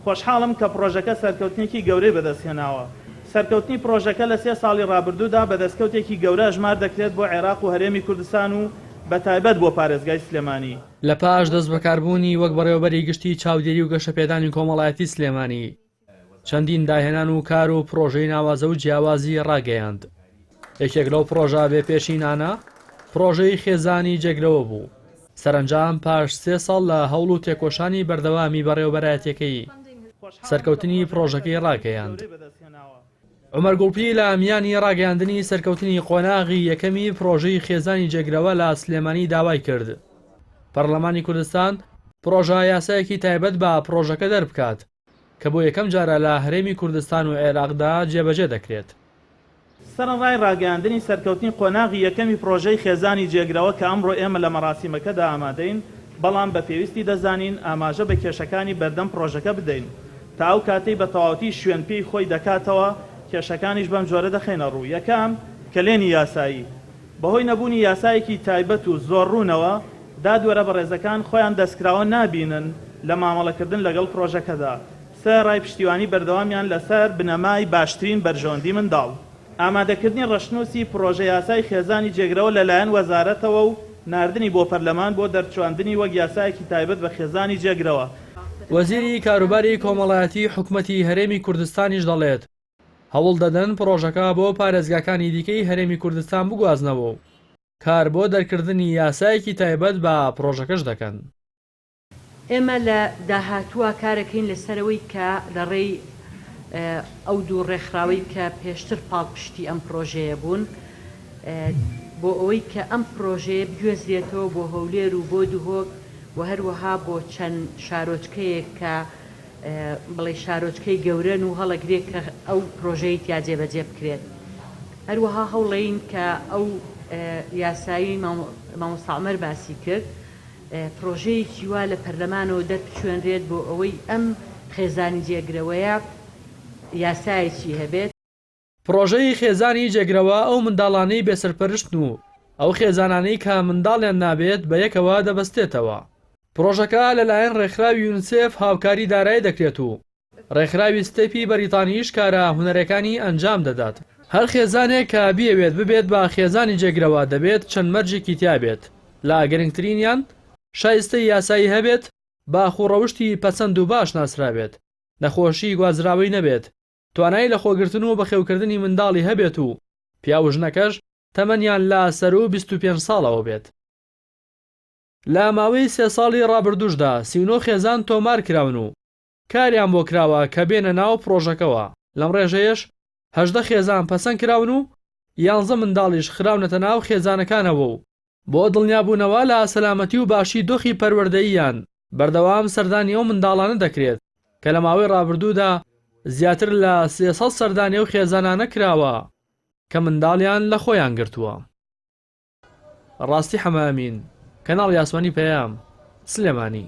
خۆشحاڵم کە پرۆژەکە سەرکەوتنێکی گەورەی بەدەستهێناوە. سەرکەوتنی پرۆژەکە لە 3 ساڵی ڕابردوودا بەدەستکەوتێکی گەورە ژمار دەکرێت بۆ عێراق و هەرێمی کوردستان و بە تایبەت بۆ پارێزگای سلێمانی. لە پاش دەست بەکاربوونی وەک بەڕێوەبەری گشتی چاودێری و گەشەپێدانی کۆمەڵایەتی سلێمانی، چەندین داهێنان و کار و پرۆژەی ناوازە و جیاوازی ڕاگەیاند. یەکێک لەو پرۆژە بێپێشینانە پرۆژەی خێزانی جێگرەوە بوو. سەرنجام پاش 3 ساڵ لە هەوڵ و تێکۆشانی بەردەوامی بەڕێوەبەرایەتەکەی سەرکەوتنی پرۆژەکەی ڕاگەیاند. عومەر گوڵپی لە ئەمیانی ڕاگەیاندنی سەرکەوتنی قۆناغی یەکەمی پرۆژەی خێزانی جێگرەوە لە سلێمانی داوای کرد پەرلەمانی کوردستان پرۆژە یاسایەکی تایبەت بە پرۆژەکە دەربکات کە بۆ یەکەم جارە لە هەرێمی کوردستان و عێراقدا جێبەجێ دەکرێت. سەرنڕای ڕاگەیاندنی سەرکەوتنی قۆناغی یەکەمی پرۆژەی خێزانی جێگرەوە کە ئەمڕۆ ئێمە لە مەراسیمەکەدا ئامادەین، بەڵام بە پێویستی دەزانین ئاماژە بە کێشەکانی بەردەم پرۆژەکە بدەین تا ئەو کاتەی بە تەواوەتی شوێن پێی خۆی دەکاتەوە کێشەکانیش بەم جۆرە دەخێنە ڕوو. یەکەم کلێنی یاسایی، بەهۆی نەبوونی یاسایەکی تایبەت و زۆر ڕوونەوە دادوەرە بەڕێزەکان خۆیان دەستکراوە نابینن لە مامەڵەکردن لەگەڵ پرۆژەکەدا. سێ ڕای پشتیوانی بەردەوامیان لەسەر بنەمای باشترین بەرژەوەندی منداڵ. ئامادەکردنی ڕەشنووسی پرۆژە یاسای خێزانی جێگرەوە لەلایەن وەزارەتەوە و ناردنی بۆ پەرلەمان بۆ دەرچواندنی وەک یاسایەکی تایبەت بە خێزانی جێگرەوە. وەزیری کاروباری کۆمەڵایەتی حکوومەتی هەرێمی کوردستانیش دەڵێت هەوڵ دەدەن پرۆژەکە بۆ پارێزگاکانی دیکەی هەرێمی کوردستان بگوازنەوە و کار بۆ دەرکردنی یاسایەکی تایبەت بە پرۆژەکەش دەکەن. ئێمە لە داهاتووە کارەکەین لەسەرەوەی کە لە ڕێی ئەو دوو ڕێکخراوەی کە پێشتر پاڵپشتی ئەم پرۆژەیە بوون بۆ ئەوەی کە ئەم پرۆژەیە بگوێزرێتەوە بۆ هەولێر و بۆ دوهۆک و هەروەها بۆ چەند شارۆچکەیەک کە بڵێ شارۆچکەی گەورەن و هەڵەگرێت کە ئەو پرۆژەی تیا جێبەجێ بکرێت. هەروەها هەوڵین کە ئەو یاسایی مامۆستا عومەر باسی کرد پرۆژەیەکی وا لە پەرلەمانەوە دەربچوێنرێت بۆ ئەوەی ئەم خێزانی جێگرەوەیە یاسایەکی هەبێت. پرۆژەی خێزانی جێگرەوە ئەو منداڵانەی بێسەرپەرشتن و ئەو خێزانانەی کە منداڵیان نابێت بە یەکەوە دەبەستێتەوە. پرۆژەکە لەلایەن ڕێکخراوی یونسێف هاوکاری دارایی دەکرێت و ڕێکخراوی ستێپی بەریتانیش کارە هونەرەکانی ئەنجام دەدات. هەر خێزانێک کە بیەوێت ببێت بە خێزانی جێگرەوە دەبێت چەند مەرجێکی تیا بێت. لا گرنگترینیان شایستەی یاسایی هەبێت، باخوڕەوشتی پەسەند و باش ناسرابێت، نەخۆشی گوازراوی نەبێت، توانایی لە خۆگرتن و بەخێوکردنی منداڵی هەبێت و پیا و ژنەکەش تەمەنیان لە سەر و 25 ساڵەوە بێت. لە ماوەی 3 ساڵی ڕابردووشدا 39 خێزان تۆمار کراون و کاریان بۆ کراوە کە بێنە ناو پرۆژەکەەوە. لەم ڕێژەیەش 18 خێزان پەسەند کراون و 11 منداڵیش خراونەتە ناو خێزانەکانەوە و بۆ دڵنیابوونەوە لە سەلامەتی و باشی دۆخی پەروەردەییان بەردەوام سەردانی ئەو منداڵانە دەکرێت کە لە ماوەی ڕابردوودا زیاتر لە 300 سەردانی و خێزانانە کراوە کە منداڵیان لە خۆیان گرتووە. ڕاستی حەمامین، کەناڵ یاسمانی پەیام، سلێمانی.